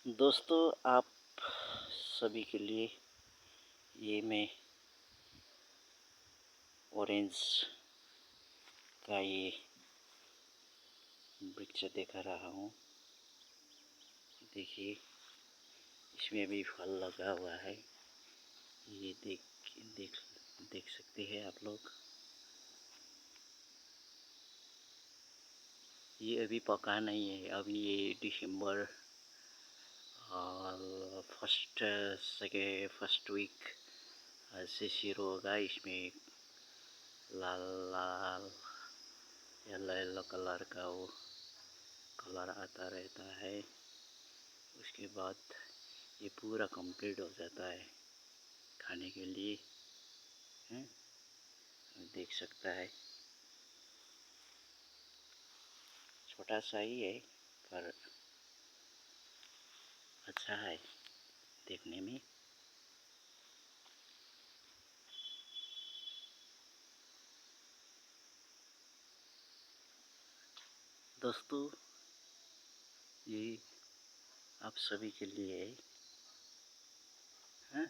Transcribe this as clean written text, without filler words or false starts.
दोस्तों, आप सभी के लिए ये मैं ऑरेंज का ये वृक्ष दिखा रहा हूँ। देखिए, इसमें भी फल लगा हुआ है। ये देख देख देख सकते हैं आप लोग। ये अभी पका नहीं है। अभी ये दिसंबर फर्स्ट वीक से शुरू होगा। इसमें लाल लाल येलो येलो कलर का वो कलर आता रहता है। उसके बाद ये पूरा कंप्लीट हो जाता है खाने के लिए। हैं, देख सकता है, छोटा सा ही है पर अच्छा है देखने में। दोस्तों, ये आप सभी के लिए है।